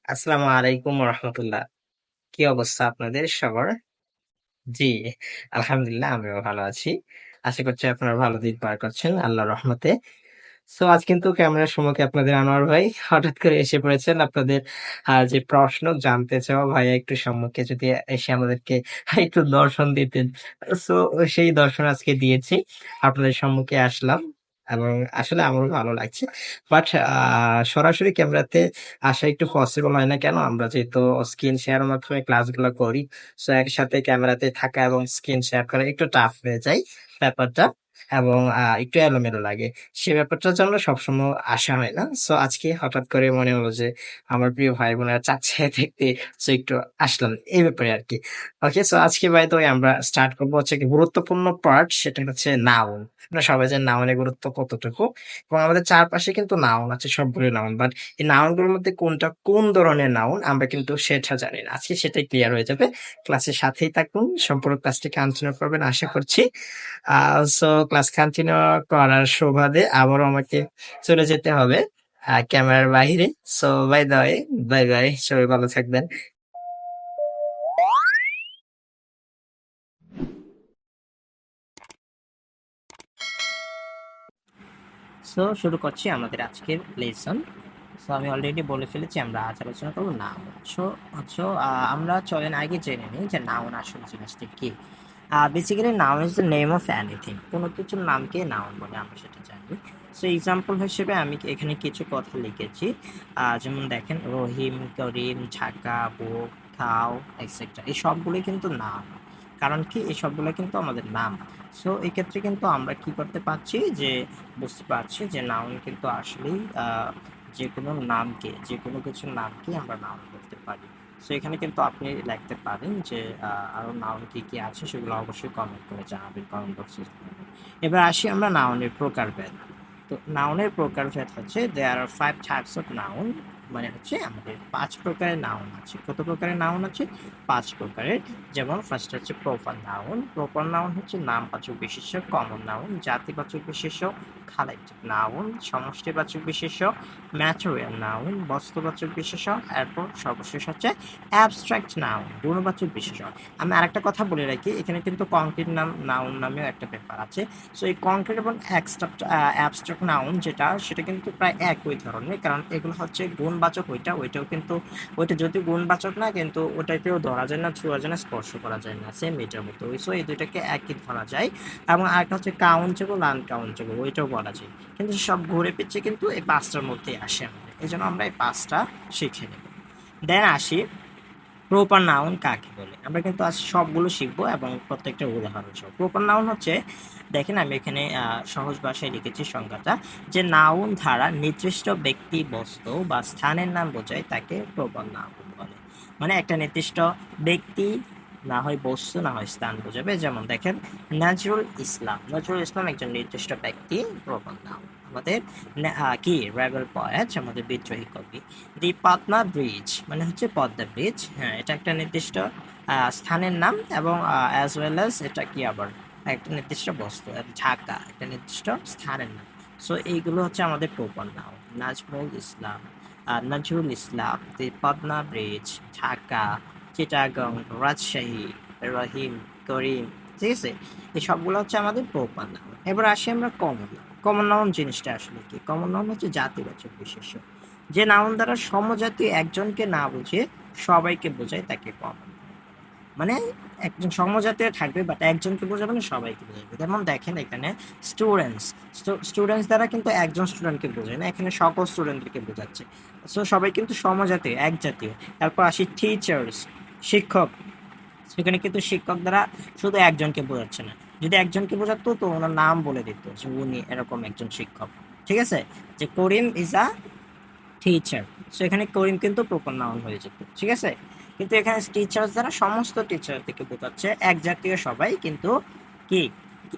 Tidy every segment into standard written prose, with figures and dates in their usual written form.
আসসালামু আলাইকুম রহমতুল্লাহ। কি অবস্থা আপনাদের সবার? জি, আলহামদুলিল্লাহ আমিও ভালো আছি। আশা করছি আপনারা ভালো দিন পার করছেন আল্লাহর রহমতে। সো আজ কিন্তু ক্যামেরার সম্মুখে আপনাদের আনোয়ার ভাই হঠাৎ করে এসে পড়েছেন। আপনাদের যে প্রশ্ন জানতে চাওয়া ভাইয়া একটু সম্মুখে যদি এসে আমাদেরকে একটু দর্শন দিতেন। সো সেই দর্শন আজকে দিয়েছি। আপনাদের সম্মুখে আসলাম এবং আসলে আমারও ভালো লাগছে। বাট সরাসরি ক্যামেরাতে আসা একটু পসিবল হয় না কেন? আমরা যেহেতু স্ক্রিন শেয়ার এর মাধ্যমে ক্লাসগুলো করি। সো একসাথে ক্যামেরাতে থাকা এবং স্ক্রিন শেয়ার করা একটু টাফ হয়ে যায় ব্যাপারটা এবং একটু এলোমেলো লাগে। সে ব্যাপারটার জন্য সবসময় আসা হয় না। সো আজকে হঠাৎ করে মনে হলো যে আমার প্রিয় ভাই-বোনেরা চাচ্ছে দেখতে। সো একটু আসলাম। এই ব্যাপারে আরকি। ওকে, সো আজকে বাই দ্য ওয়ে আমরা স্টার্ট করব হচ্ছে কি গুরুত্বপূর্ণ পার্ট, সেটা হচ্ছে নাউন। আপনারা সবাই জানেন নাউনের গুরুত্ব কতটুকু এবং আমাদের চারপাশে কিন্তু নাউন আছে, সবগুলো নাউন। বাট এই নাউনগুলোর মধ্যে কোনটা কোন ধরনের নাউন আমরা কিন্তু সেটা জানি না। আজকে সেটাই ক্লিয়ার হয়ে যাবে। ক্লাসের সাথেই থাকুন। সম্পূর্ণ ক্লাসটি কন্টিনিউ করবেন আশা করছি। সো ক্লাস কন্টিনিউ করার সুবাদে আবারও আমাকে চলে যেতে হবে ক্যামেরার বাহিরে। So by the way, bye bye. সবাই ভালো থাকবেন। সো শুরু করছি আমাদের আজকের লেসন। সো আমি অলরেডি বলে ফেলেছি আমরা আজ আলোচনা করবো নাউন। সো হচ্ছে আমরা চলেন আগে জেনে নিই যে নাউন আসল জিনিসটা কি। Basically noun is the name of anything. কোনো কিছুর নামকে নাউন বলে আমরা সেটা জানি। সো এক্সাম্পল হিসেবে আমি এখানে কিছু কথা লিখেছি। যেমন দেখেন রহিম, করিম, ঝাঁকা, বুক, খাও, এক্সেট্রা। এই সবগুলোই কিন্তু নাম। কারণ কি এই সবগুলো কিন্তু আমাদের নাম। সো এক্ষেত্রে কিন্তু আমরা কি করতে পারছি যে বুঝতে পারছি যে নাউন কিন্তু আসলেই যে কোনো নামকে, যে কোনো কিছুর নামকে আমরা নাউন বলতে পারি। সো এখানে কিন্তু আপনি লিখতে পারেন যে আরো নাউন কি কি আছে সেগুলো অবশ্যই কমেন্ট করে জানাবেন কমেন্ট বক্সে। এবার আসি আমরা নাউনের প্রকারভেদ। তো নাউনের প্রকারভেদ হচ্ছে দেয়ার আর 5 টাইপস অফ নাউন। মানে হচ্ছে আমাদের 5 প্রকারের নাউন আছে। কত প্রকারের নাউন আছে? 5 প্রকারের। যেমন ফার্স্ট হচ্ছে প্রপার নাউন। প্রপার নাউন হচ্ছে নামবাচক বিশেষ্য, কমন নাউন, জাতিবাচক বিশেষ্য, কালেক্টিভ নাউন, সমষ্টিবাচক বিশেষ্য, ম্যাটেরিয়াল নাউন, বস্তুবাচক বিশেষ্য, এরপর সর্বশেষ হচ্ছে অ্যাবস্ট্রাক্ট নাউন, গুণবাচক বিশেষ্য। আমি আরেকটা কথা বলে রাখি, এখানে কিন্তু কংক্রিট নাউন নামেও একটা ব্যাপার আছে। সো এই কংক্রিট এবং অ্যাবস্ট্রাক্ট নাউন যেটা, সেটা কিন্তু প্রায় একই ধরনের, কারণ এগুলো হচ্ছে গুণবাচক। ওইটাও কিন্তু ওইটা যদি গুণবাচক না, কিন্তু ওটাকেও ধরা যায় না, ছোঁয়া যায় না, স্পর্শ করা যায় না, সেম এটার মতো। সো এই দুইটাকে একই ধরা যায়। এবং আরেকটা হচ্ছে কাউন্টেবল, আনকাউন্টেবল, ওইটাও বলা যায়। কিন্তু সব ঘুরে পিছিয়ে কিন্তু এই পাঁচটার মধ্যেই আসে আমাদের, এই জন্য আমরা এই পাঁচটা শিখে নেব। দেন আসি প্রপার নাউন কাকে বলে। আমরা কিন্তু আজ সবগুলো শিখবো এবং প্রত্যেকটা উদাহরণ সহ। প্রপার নাউন হচ্ছে, দেখেন আমি এখানে সহজ ভাষায় লিখেছি সংজ্ঞাটা, যে নাউন ধারা নির্দিষ্ট ব্যক্তি, বস্তু বা স্থানের নাম বোঝায়, তাকে প্রপার নাউন বলে। মানে একটা নির্দিষ্ট ব্যক্তি, না হয় বস্তু, না হয় স্থান বোঝাবে। যেমন দেখেন নজরুল ইসলাম, নজরুল ইসলাম একজন নির্দিষ্ট ব্যক্তি, প্রপার নাউন। আমাদের কি রেবেল পয়েট, আমাদের বিদ্রোহী কবি। দি পাটনা ব্রিজ মানে হচ্ছে পদ্মা ব্রিজ, হ্যাঁ এটা একটা নির্দিষ্ট স্থানের নাম এবং অ্যাজ ওয়েল অ্যাজ এটা কি আবার একটা নির্দিষ্ট বস্তু। ঢাকা একটা নির্দিষ্ট স্থানের নাম। সো এইগুলো হচ্ছে আমাদের প্রপার নাউন। নাজমুল ইসলাম, নজরুল ইসলাম, দি পাটনা ব্রিজ, ঢাকা, চিটাগং, রাজশাহী, রহিম, করিম, ঠিক আছে। এই সবগুলো হচ্ছে আমাদের প্রপার নাউন। এবার আসি আমরা কমন নাউন। কমন নাউন জিনিসটা আসলে কি? কমন নাউন হচ্ছে জাতিবাচক বিশেষ্য। যে নাউন দ্বারা সমজাতীয় একজনকে না বুঝে সবাইকে বোঝায়, তাকে কমন। মানে একজন সমজাতীয় থাকবে বাট একজনকে বোঝাবে না, সবাইকে বোঝাবে। যেমন দেখেন এখানে স্টুডেন্টস, স্টুডেন্টস দ্বারা কিন্তু একজন স্টুডেন্টকে বোঝায় না, এখানে সকল স্টুডেন্টদেরকে বোঝাচ্ছে। সো সবাই কিন্তু সমজাতীয়, এক জাতীয়। তারপর আসি টিচার্স, শিক্ষক। সেখানে কিন্তু শিক্ষক দ্বারা শুধু একজনকে বোঝাচ্ছে না। যদি একজনকে বোঝাতো তো ওনার নাম বলে দিত যে উনি এরকম একজন শিক্ষক। ঠিক আছে, যে করিম ইজ আ টিচার। সো এখানে করিম কিন্তু প্রপার নাউন হয়ে যেত, ঠিক আছে। কিন্তু এখানে টিচার্স দ্বারা সমস্ত টিচার থেকে বোঝাচ্ছে, এক জাতীয় সবাই কিন্তু কি।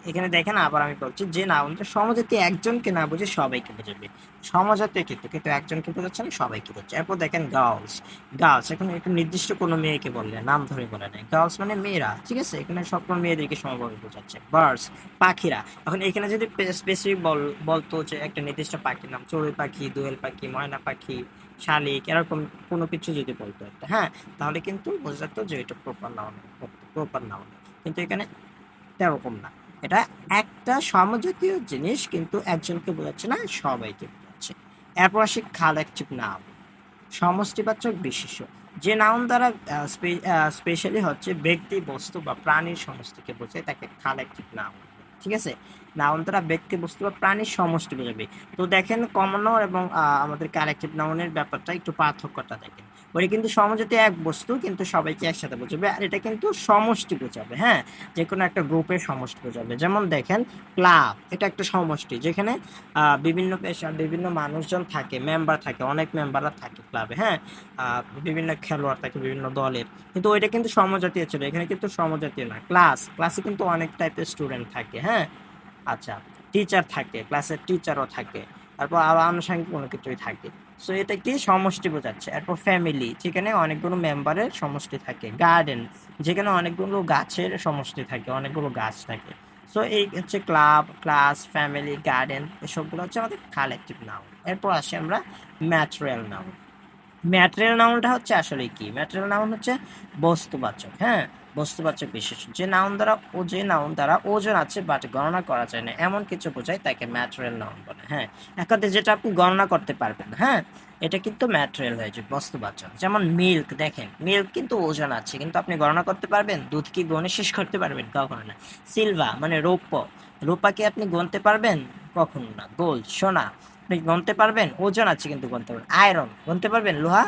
এখানে দেখেন আবার আমি বলছি, যে নাউনটা সমজাতীয় একজনকে না বুঝে সবাইকে বোঝাবে। সমজাতীয় কিন্তু কিন্তু একজনকে বোঝাচ্ছে না, সবাইকে বোঝাচ্ছে। এরপর দেখেন গার্লস, গার্লস এখানে একটু নির্দিষ্ট কোনো মেয়েকে বললে, নাম ধরে বলে নাই। গার্লস মানে মেয়েরা, ঠিক আছে, এখানে সকল মেয়েদেরকে সমভাবে বোঝাচ্ছে। বার্ডস, পাখিরা। এখন এখানে যদি স্পেসিফিক বলতো যে একটা নির্দিষ্ট পাখির নাম, চড়ুই পাখি, দোয়েল পাখি, ময়না পাখি, শালিক এরকম কোনো কিছু যদি বলতো একটা, হ্যাঁ, তাহলে কিন্তু বোঝা যেত যে এটা প্রপার নাউন। কিন্তু এখানে তেরকম না, এটা একটা সমজাতীয় জিনিস কিন্তু একজনকে বোঝাচ্ছে না, সবাইকে বোঝাচ্ছে। এরপর আসি কালেকটিভ নাউন, সমষ্টিবাচক বিশেষ্য। যে নাউন দ্বারা স্পেশালি হচ্ছে ব্যক্তি, বস্তু বা প্রাণীর সমষ্টিকে বোঝায় তাকে কালেকটিভ নাউন। ঠিক আছে, নাউন দ্বারা ব্যক্তি, বস্তু বা প্রাণীর সমষ্টি বোঝাবে। তো দেখেন কমন নাউন এবং আমাদের কালেকটিভ নাউনের ব্যাপারটা একটু পার্থক্যটা দেখেন। ওটা কিন্তু সমজাতীয় এক বস্তু কিন্তু সবাইকে একসাথে বোঝাবে, আর এটা কিন্তু সমষ্টি বোঝাবে। হ্যাঁ, যে কোনো একটা গ্রুপের সমষ্টি বোঝাবে। যেমন দেখেন ক্লাব, এটা একটা সমষ্টি যেখানে বিভিন্ন পেশা, বিভিন্ন মানুষজন থাকে, মেম্বার থাকে, অনেক মেম্বাররা থাকে ক্লাবে। হ্যাঁ, বিভিন্ন খেলোয়াড় থাকে বিভিন্ন দলের, কিন্তু ওইটা কিন্তু সমজাতীয় ছিল, এখানে কিন্তু সমজাতীয় না। ক্লাসে কিন্তু অনেক টাইপের স্টুডেন্ট থাকে। হ্যাঁ, আচ্ছা, টিচার থাকে, ক্লাসের টিচারও থাকে, তারপর আরো আনুষঙ্গিক কোনো কিছুই থাকে। সো এটা কি সমষ্টি বোঝাচ্ছে। এরপর ফ্যামিলি, যেখানে অনেকগুলো মেম্বারের সমষ্টি থাকে। গার্ডেন, যেখানে অনেকগুলো গাছের সমষ্টি থাকে, অনেকগুলো গাছ থাকে। সো এই হচ্ছে ক্লাব, ক্লাস, ফ্যামিলি, গার্ডেন, এসবগুলো হচ্ছে আমাদের কালেকটিভ নাউন। এরপর আসি আমরা ম্যাটেরিয়াল নাউন। ম্যাটেরিয়াল নাউনটা হচ্ছে আসলে কি? ম্যাটেরিয়াল নাউন হচ্ছে বস্তুবাচক। হ্যাঁ, বস্তুবাচক বিশেষ, যে নাউন দ্বারা ওজন আছে বাট গণনা করা যায় না এমন কিছু বোঝায় তাকে ম্যাটেরিয়াল নাউন বলে। হ্যাঁ, এক কথায় যেটা আপনি গণনা করতে পারবেন না, হ্যাঁ, এটা কিন্তু ম্যাটেরিয়াল হয়ে যায়, বস্তুবাচক। যেমন মিল্ক, দেখেন মিল্ক কিন্তু ওজন আছে কিন্তু আপনি গণনা করতে পারবেন? দুধ কি গণে শেষ করতে পারবেন? কখনো না। সিলভা মানে রৌপ্য, রূপাকে আপনি গণতে পারবেন? কখনো না। গোল্ড সোনা, আপনি গণতে পারবেন? ওজন আছে কিন্তু গণতে পারবেন। আয়রন গণতে পারবেন? লোহা,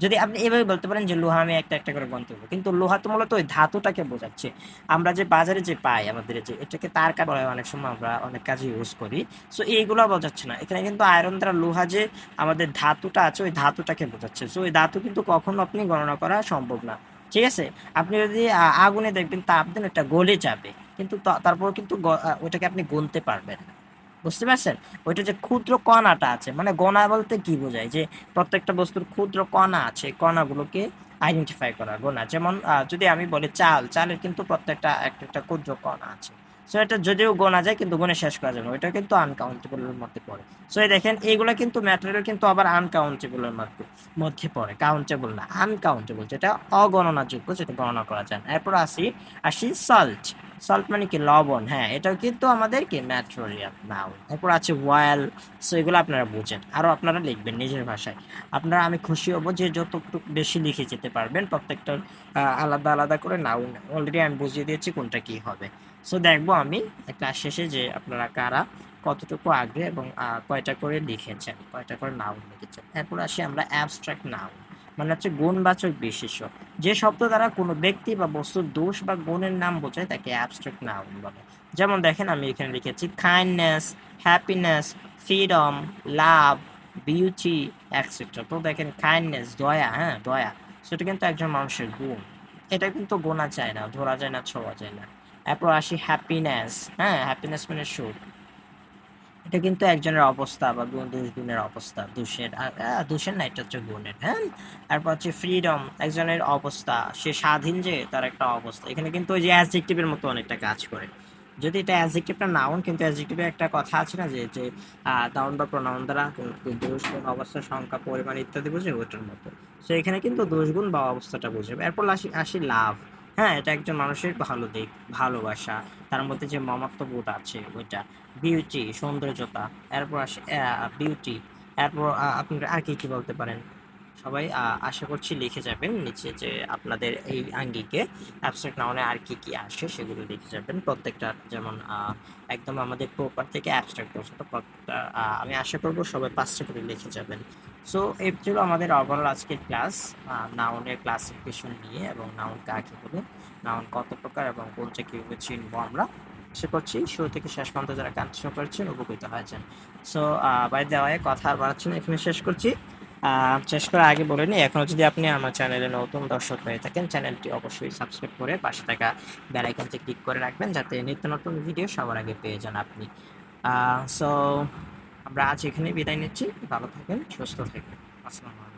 যদি আপনি এভাবে বলতে পারেন যে লোহা আমি একটা একটা করে গণতে পারবো, কিন্তু লোহা তো মূলত ওই ধাতুটাকে বোঝাচ্ছে। আমরা যে বাজারে যে পাই, আমাদের যে এটাকে তার কাটা বলে, অনেক সময় আমরা অনেক কাজে ইউজ করি। সো এইগুলো বোঝাচ্ছে না, এখানে কিন্তু আয়রন দ্বারা লোহা যে আমাদের ধাতুটা আছে ওই ধাতুটাকে বোঝাচ্ছে। সো ওই ধাতু কিন্তু কখনো আপনি গণনা করা সম্ভব না। ঠিক আছে, আপনি যদি আগুনে দেখবেন তাপ দেন ওটা গলে যাবে, কিন্তু তারপর কিন্তু ওইটাকে আপনি গুনতে পারবেন না। বুঝতে পারছেন? ওইটা যে ক্ষুদ্র কণাটা আছে, মানে গোনা বলতে কি বোঝায়? যে প্রত্যেকটা বস্তুর ক্ষুদ্র কণা আছে, কণাগুলোকে আইডেন্টিফাই করা, গোনা। যেমন যদি আমি বলি চালের কিন্তু প্রত্যেকটা একটা একটা ক্ষুদ্র কণা আছে। সো এটা যদিও গোনা যায় কিন্তু গুণে শেষ করা যাবে না, ওইটা কিন্তু আনকাউন্টেবলের মধ্যে পড়ে। সো এই দেখেন এইগুলা কিন্তু ম্যাটেরিয়াল কিন্তু আবার আনকাউন্টেবলের মধ্যে পড়ে, কাউন্টেবল না, আনকাউন্টেবল, যেটা অগণনাযোগ্য, যেটা গণনা করা যায় না। এরপর আসি সল্ট। সল্ট মানে কি? লবণ। হ্যাঁ, এটাও কিন্তু আমাদের কি ম্যাটেরিয়াল নাউন। এরপর আছে ওয়াল। সো এগুলো আপনারা বুঝেন, আরো আপনারা লিখবেন নিজের ভাষায়। আপনারা, আমি খুশি হব যে যতটুকু বেশি লিখে যেতে পারবেন, প্রত্যেকটা আলাদা আলাদা করে নাউন অলরেডি আমি বুঝিয়ে দিয়েছি কোনটা কি হবে। সো দেখবো আমি ক্লাস শেষে যে আপনারা কারা কতটুকু আগ্রহ এবং কয়টা করে লিখেছেন, কয়টা করে নাউন লিখেছেন। এরপর আসি আমরা অ্যাবস্ট্রাক্ট নাউন, মানে হচ্ছে গুণবাচক বিশেষ্য। যে শব্দ দ্বারা কোনো ব্যক্তি বা বস্তুর দোষ বা গুণের নাম বোঝায় তাকে অ্যাবস্ট্রাক্ট নাউন বলে। যেমন দেখেন আমি এখানে লিখেছি কাইন্ডনেস, হ্যাপিনেস, ফ্রিডম, লাভ, বিউটি, এটসেট্রা। তো দেখেন কাইন্ডনেস, দয়া, হ্যাঁ দয়া, সেটা কিন্তু একজন মানুষের গুণ, এটা কিন্তু গোনা যায় না, ধরা যায় না, ছোঁয়া যায় না। এরপর আসি হ্যাপিনেস। হ্যাঁ, হ্যাপিনেস মানে সুখ, এটা কিন্তু একজনের অবস্থা বা দুজনের অবস্থা, দোষের না, এটা হচ্ছে গুণের। হ্যাঁ, তারপর হচ্ছে ফ্রিডম, একজনের অবস্থা, সে স্বাধীন, যে তার একটা অবস্থা। এখানে কিন্তু ওই যে অ্যাডজেক্টিভের মতো অনেকটা কাজ করে, যদি এটা অ্যাডজেক্টিভটা নাউন, কিন্তু অ্যাডজেক্টিভে একটা কথা আছে না, যে যে নাউন বা প্রোনাউন দ্বারা দোষ, গুণ, অবস্থা, সংখ্যা, পরিমাণ ইত্যাদি বোঝে, ওইটার মতো। তো এখানে কিন্তু দোষ, গুণ বা অবস্থাটা বুঝবে। এরপর আসি লাভ। হ্যাঁ, এটা একজন মানুষের ভালো দিক, ভালোবাসা, তার মধ্যে যে মমত্ববোধ আছে ওইটা। বিউটি, সৌন্দর্যতা। এরপর আসে বিউটি। এরপর আপনারা আর কি কি বলতে পারেন? সবাই আশা করছি লিখে যাবেন নিচে যে আপনাদের এই আঙ্গিকে অ্যাবস্ট্রাক্ট নাউনে আর কি কি আসে সেগুলো লিখে যাবেন প্রত্যেকটা। যেমন একদম আমাদের প্রপার থেকে অ্যাবস্ট্রাক্ট পর্যন্ত প্রত্যেকটা আমি আশা করব সবাই 5টা করে লিখে যাবেন। সো এই ছিল আমাদের ওভারঅল আজকের ক্লাস, নাউনের ক্লাসিফিকেশন নিয়ে, এবং নাউন কাকে বলে, নাউন কত প্রকার এবং কোনটা কিভাবে চিনবো আমরা। আশা করছি শুরু থেকে শেষ পর্যন্ত যারা কন্টিনিউ করেছেন উপকৃত হয়েছেন। সো বাই দ্য ওয়ে, কথা আর বাড়াচ্ছি না, এখানে শেষ করছি। শেষ করার আগে বলে নিই, এখনো যদি আপনি আমার চ্যানেলে নতুন দর্শক হয়ে থাকেন, চ্যানেলটি অবশ্যই সাবস্ক্রাইব করে পাশে থাকা বেল আইকনটি ক্লিক করে রাখবেন, যাতে নিত্য নতুন ভিডিও সবার আগে পেয়ে যান আপনি। সো আমরা আজ এখানে বিদায় নিচ্ছি, ভালো থাকেন, সুস্থ থাকবেন। আসসালামু আলাইকুম।